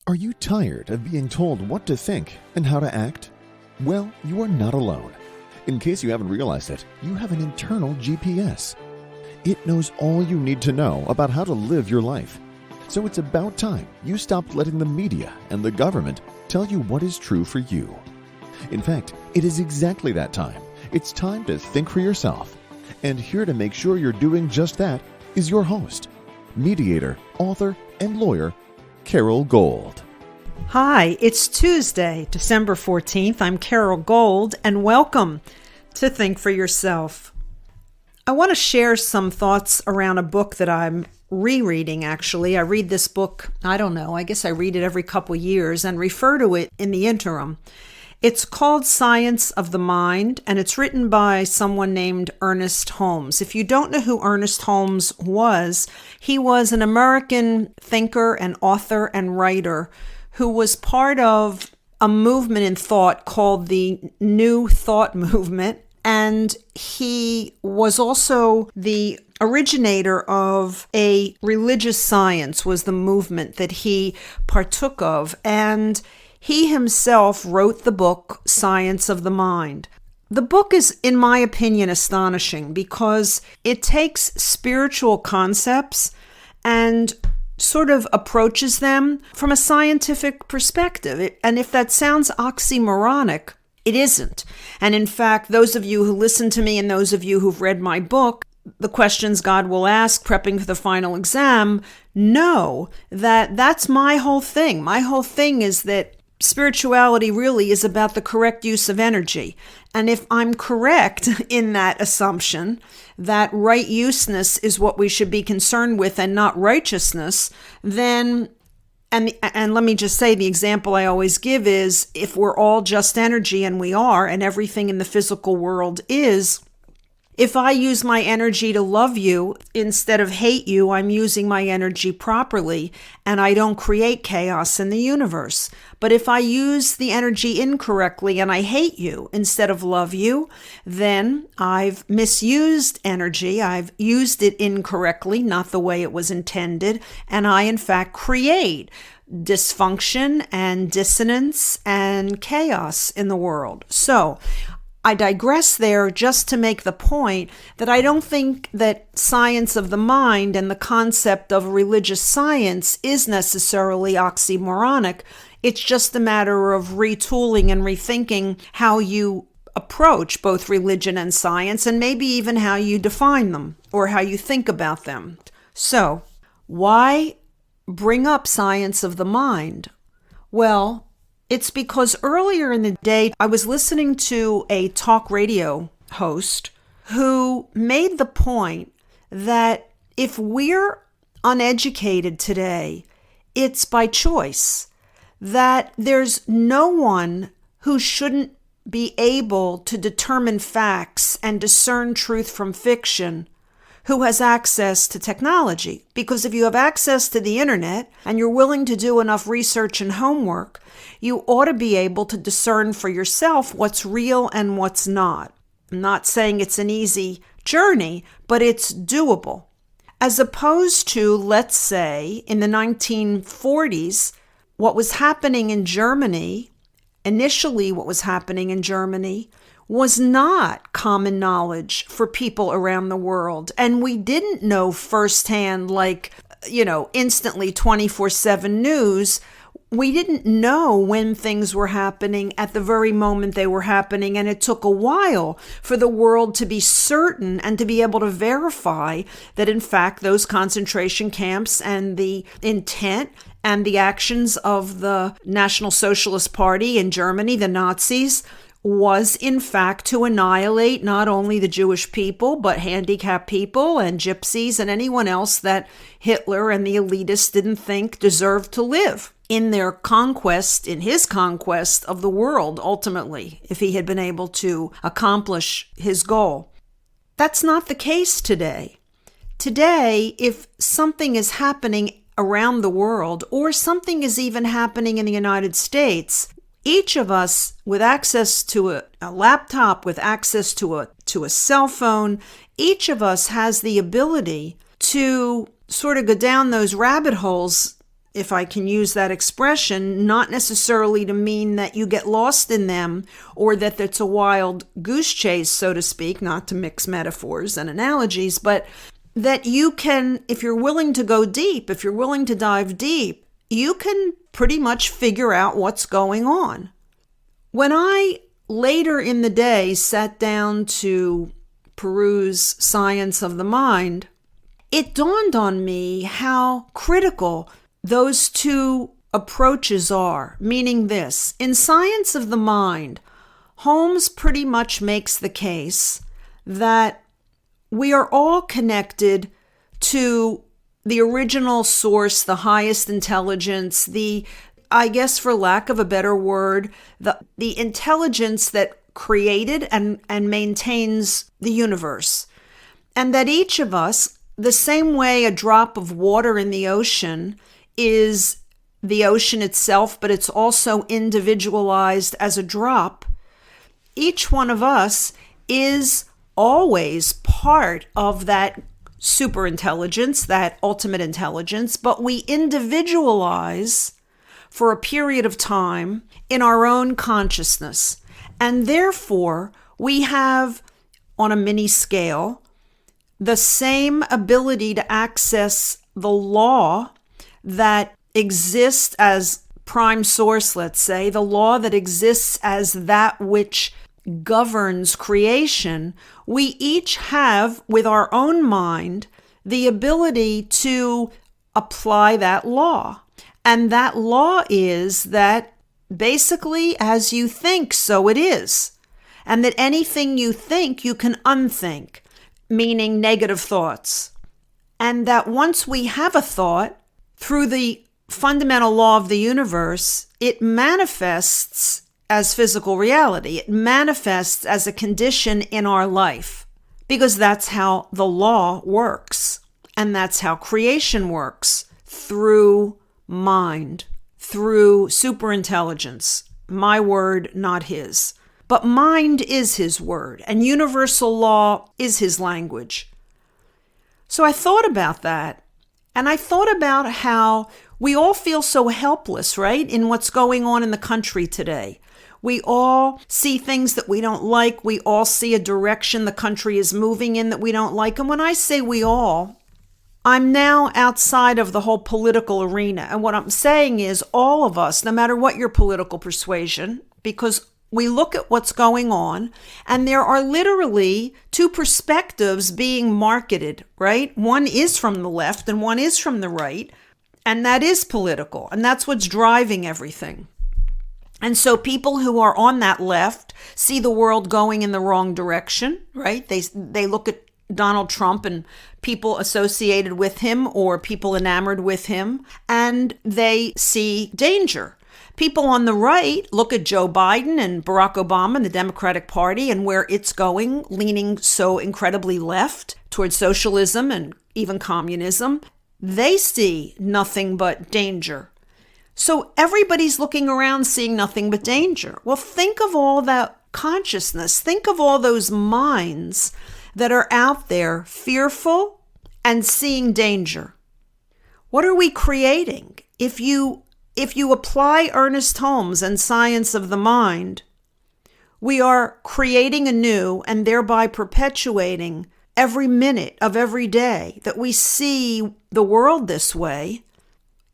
Are you tired of being told what to think and how to act? Well, you are not alone. In case you haven't realized it, you have an internal GPS. It knows all you need to know about how to live your life. So it's about time you stopped letting the media and the government tell you what is true for you. In fact, it is exactly that time. It's time to think for yourself. And here to make sure you're doing just that is your host, mediator, author, and lawyer, Carole Gold. Hi, it's Tuesday, December 14th. I'm Carole Gold, and welcome to Think for Yourself. I want to share some thoughts around a book that I'm rereading, actually. I read this book, I guess I read it every couple years and refer to it in the interim. It's called Science of the Mind, and it's written by someone named Ernest Holmes. If you don't know who Ernest Holmes was, he was an American thinker and author and writer who was part of a movement in thought called the New Thought Movement, and he was also the originator of a religious science, was the movement that he partook of, and he himself wrote the book, Science of the Mind. The book is, in my opinion, astonishing because it takes spiritual concepts and sort of approaches them from a scientific perspective. And if that sounds oxymoronic, it isn't. And in fact, those of you who listen to me and those of you who've read my book, the questions God will ask prepping for the final exam, know that that's my whole thing. My whole thing is that spirituality really is about the correct use of energy. And if I'm correct in that assumption, that right useness is what we should be concerned with and not righteousness, then, and let me just say, the example I always give is, if we're all just energy, and we are, and everything in the physical world is, if I use my energy to love you instead of hate you, I'm using my energy properly and I don't create chaos in the universe. But if I use the energy incorrectly and I hate you instead of love you, then I've misused energy. I've used it incorrectly, not the way it was intended. And I, in fact, create dysfunction and dissonance and chaos in the world. So I digress there just to make the point that I don't think that science of the mind and the concept of religious science is necessarily oxymoronic. It's just a matter of retooling and rethinking how you approach both religion and science, and maybe even how you define them or how you think about them. So, why bring up science of the mind? Well, it's because earlier in the day, I was listening to a talk radio host who made the point that if we're uneducated today, it's by choice, that there's no one who shouldn't be able to determine facts and discern truth from fiction who has access to technology. Because if you have access to the internet and you're willing to do enough research and homework, you ought to be able to discern for yourself what's real and what's not. I'm not saying it's an easy journey, but it's doable. As opposed to, let's say, in the 1940s, what was happening in Germany, initially what was happening in Germany, was not common knowledge for people around the world. And we didn't know firsthand, instantly 24/7 news. We didn't know when things were happening at the very moment they were happening. And it took a while for the world to be certain and to be able to verify that, in fact, those concentration camps and the intent and the actions of the National Socialist Party in Germany, the Nazis, was in fact to annihilate not only the Jewish people, but handicapped people and gypsies and anyone else that Hitler and the elitists didn't think deserved to live in their conquest, in his conquest of the world, ultimately, if he had been able to accomplish his goal. That's not the case today. Today, if something is happening around the world, or something is even happening in the United States, each of us with access to a laptop, with access to a cell phone, each of us has the ability to sort of go down those rabbit holes if I can use that expression, not necessarily to mean that you get lost in them or that it's a wild goose chase, so to speak, not to mix metaphors and analogies, but that you can, if you're willing to go deep, if you're willing to dive deep, you can pretty much figure out what's going on. When I later in the day sat down to peruse Science of the Mind, it dawned on me how critical those two approaches are, meaning this. In Science of the Mind, Holmes pretty much makes the case that we are all connected to the original source, the highest intelligence, I guess for lack of a better word, the intelligence that created and maintains the universe. And that each of us, the same way a drop of water in the ocean is the ocean itself, but it's also individualized as a drop, each one of us is always part of that superintelligence, that ultimate intelligence, but we individualize for a period of time in our own consciousness. And therefore, we have, on a mini scale, the same ability to access the law that exists as prime source, let's say, the law that exists as that which governs creation. We each have, with our own mind, the ability to apply that law. And that law is that basically, as you think, so it is. And that anything you think, you can unthink, meaning negative thoughts. And that once we have a thought, through the fundamental law of the universe, it manifests as physical reality. It manifests as a condition in our life, because that's how the law works. And that's how creation works, through mind, through superintelligence. My word, not his. But mind is his word, and universal law is his language. So I thought about that, and I thought about how we all feel so helpless, right, in what's going on in the country today. We all see things that we don't like. We all see a direction the country is moving in that we don't like. And when I say we all, I'm now outside of the whole political arena. And what I'm saying is all of us, no matter what your political persuasion, because we look at what's going on, and there are literally two perspectives being marketed, right? One is from the left and one is from the right, and that is political, and that's what's driving everything. And so people who are on that left see the world going in the wrong direction, right? They look at Donald Trump and people associated with him or people enamored with him, and they see danger. People on the right look at Joe Biden and Barack Obama and the Democratic Party and where it's going, leaning so incredibly left towards socialism and even communism. They see nothing but danger. So everybody's looking around seeing nothing but danger. Well, think of all that consciousness. Think of all those minds that are out there fearful and seeing danger. What are we creating? If you apply Ernest Holmes and Science of the Mind, we are creating anew and thereby perpetuating every minute of every day that we see the world this way.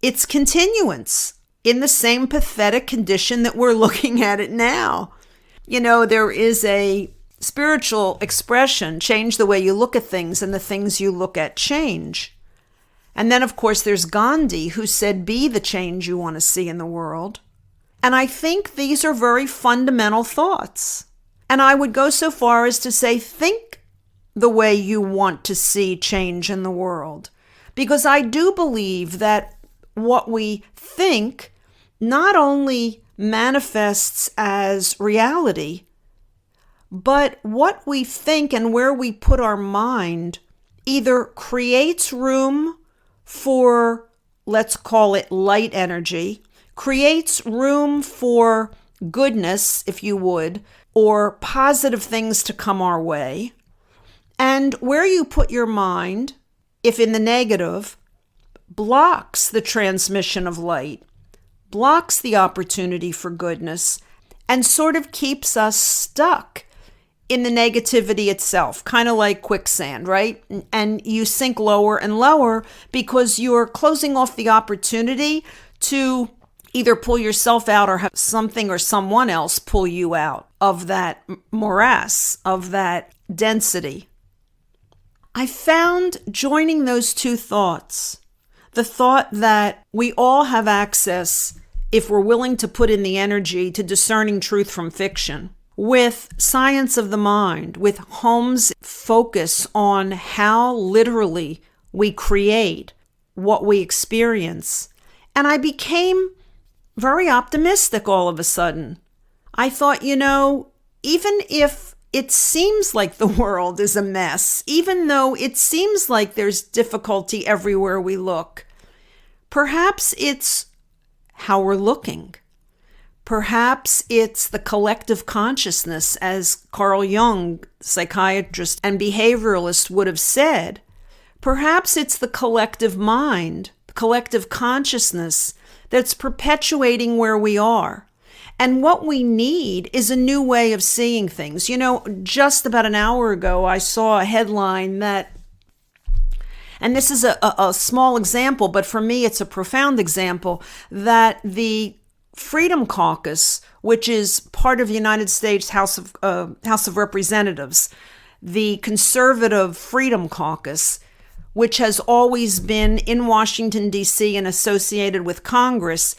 It's continuance in the same pathetic condition that we're looking at it now. You know, there is a spiritual expression, change the way you look at things and the things you look at change. And then, of course, there's Gandhi, who said, be the change you want to see in the world. And I think these are very fundamental thoughts. And I would go so far as to say, think the way you want to see change in the world. Because I do believe that what we think not only manifests as reality, but what we think and where we put our mind either creates room for, let's call it light energy, creates room for goodness, if you would, or positive things to come our way. And where you put your mind, if in the negative, blocks the transmission of light, blocks the opportunity for goodness, and sort of keeps us stuck in the negativity itself, kind of like quicksand, right? And you sink lower and lower because you're closing off the opportunity to either pull yourself out or have something or someone else pull you out of that morass, of that density. I found joining those two thoughts, the thought that we all have access, if we're willing to put in the energy, to discerning truth from fiction, with science of the mind, with Holmes' focus on how literally we create what we experience. And I became very optimistic all of a sudden. I thought, even if it seems like the world is a mess, even though it seems like there's difficulty everywhere we look, perhaps it's how we're looking. Perhaps it's the collective consciousness, as Carl Jung, psychiatrist and behavioralist, would have said. Perhaps it's the collective mind, the collective consciousness that's perpetuating where we are. And what we need is a new way of seeing things. Just about an hour ago, I saw a headline that, and this is a small example, but for me it's a profound example, that the Freedom Caucus, which is part of the United States House of Representatives, the conservative Freedom Caucus, which has always been in Washington, D.C. and associated with Congress.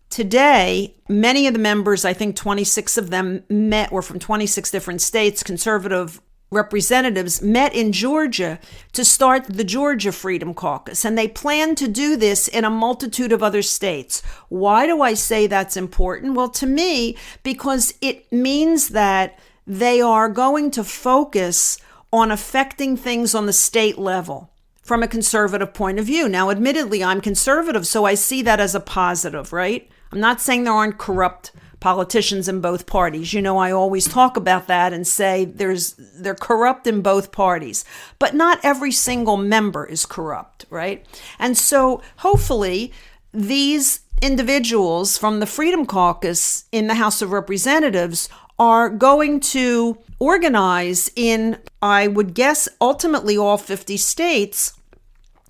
Today, many of the members, I think 26 of them were from 26 different states, conservative representatives, met in Georgia to start the Georgia Freedom Caucus. And they plan to do this in a multitude of other states. Why do I say that's important? Well, to me, because it means that they are going to focus on affecting things on the state level from a conservative point of view. Now, admittedly, I'm conservative, so I see that as a positive, right? I'm not saying there aren't corrupt politicians in both parties. I always talk about that and say they're corrupt in both parties, but not every single member is corrupt, right? And so hopefully these individuals from the Freedom Caucus in the House of Representatives are going to organize in, I would guess, ultimately all 50 states.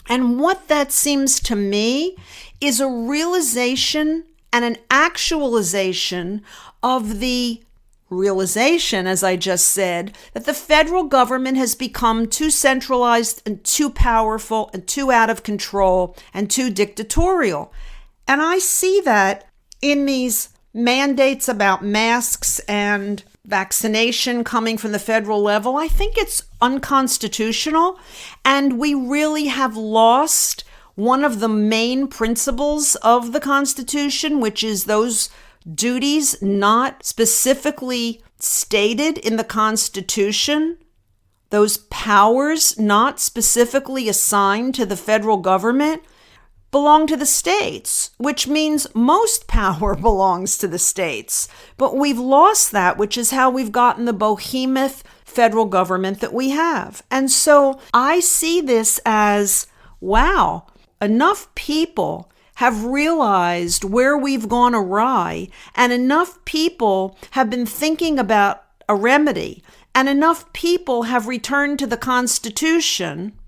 And what that seems to me is a realization and an actualization of the realization, as I just said, that the federal government has become too centralized and too powerful and too out of control and too dictatorial. And I see that in these mandates about masks and vaccination coming from the federal level. I think it's unconstitutional, and we really have lost one of the main principles of the Constitution, which is those duties not specifically stated in the Constitution, those powers not specifically assigned to the federal government, belong to the states, which means most power belongs to the states. But we've lost that, which is how we've gotten the behemoth federal government that we have. And so I see this as, wow, enough people have realized where we've gone awry, and enough people have been thinking about a remedy, and enough people have returned to the Constitution.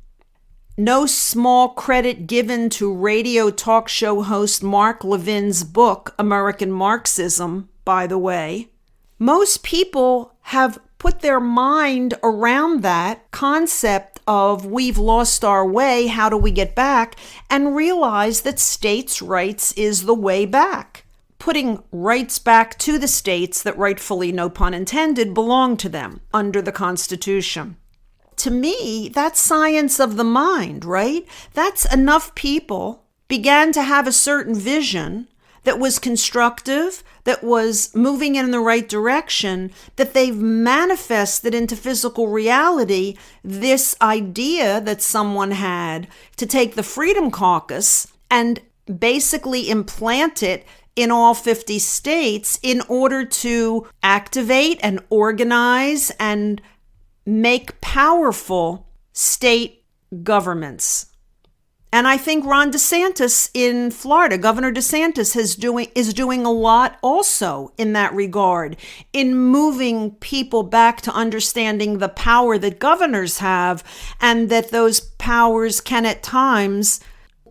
No small credit given to radio talk show host Mark Levin's book, American Marxism, by the way. Most people have put their mind around that concept of we've lost our way, how do we get back, and realize that states' rights is the way back. Putting rights back to the states that rightfully, no pun intended, belong to them under the Constitution. To me, that's science of the mind, right? That's enough people began to have a certain vision that was constructive, that was moving in the right direction, that they've manifested into physical reality this idea that someone had to take the Freedom Caucus and basically implant it in all 50 states in order to activate and organize and make powerful state governments. And I think Ron DeSantis in Florida, Governor DeSantis is doing a lot also in that regard, in moving people back to understanding the power that governors have, and that those powers can at times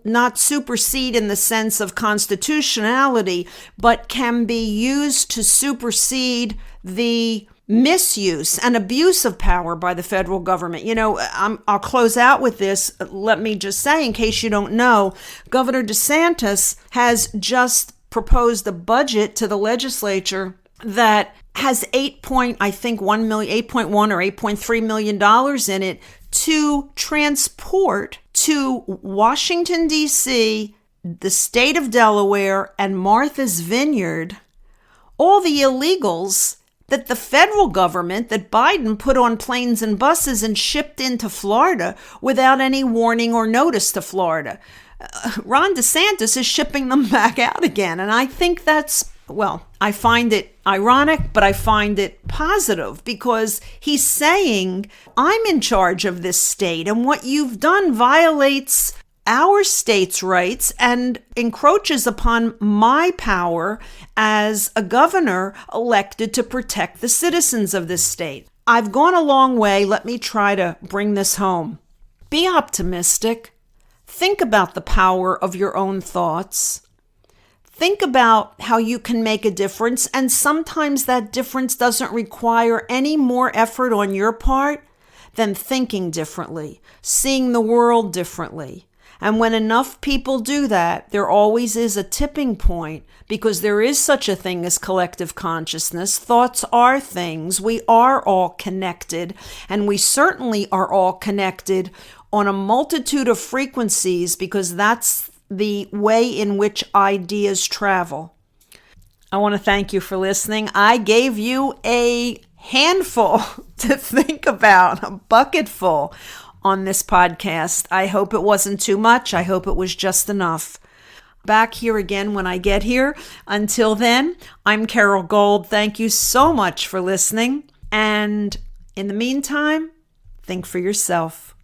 not supersede in the sense of constitutionality, but can be used to supersede the misuse and abuse of power by the federal government. I'll close out with this. Let me just say, in case you don't know, Governor DeSantis has just proposed a budget to the legislature that has $8.1 or $8.3 million in it to transport to Washington, D.C., the state of Delaware, and Martha's Vineyard all the illegals that the federal government, that Biden put on planes and buses and shipped into Florida without any warning or notice to Florida. Ron DeSantis is shipping them back out again. And I think I find it ironic, but I find it positive, because he's saying, I'm in charge of this state, and what you've done violates our state's rights and encroaches upon my power as a governor elected to protect the citizens of this state. I've gone a long way. Let me try to bring this home. Be optimistic. Think about the power of your own thoughts. Think about how you can make a difference, and sometimes that difference doesn't require any more effort on your part than thinking differently, seeing the world differently. And when enough people do that, there always is a tipping point, because there is such a thing as collective consciousness. Thoughts are things. We are all connected, and we certainly are all connected on a multitude of frequencies, because that's the way in which ideas travel. I want to thank you for listening. I gave you a handful to think about, a bucketful on this podcast. I hope it wasn't too much. I hope it was just enough. Back here again when I get here. Until then, I'm Carole Gold. Thank you so much for listening. And in the meantime, think for yourself.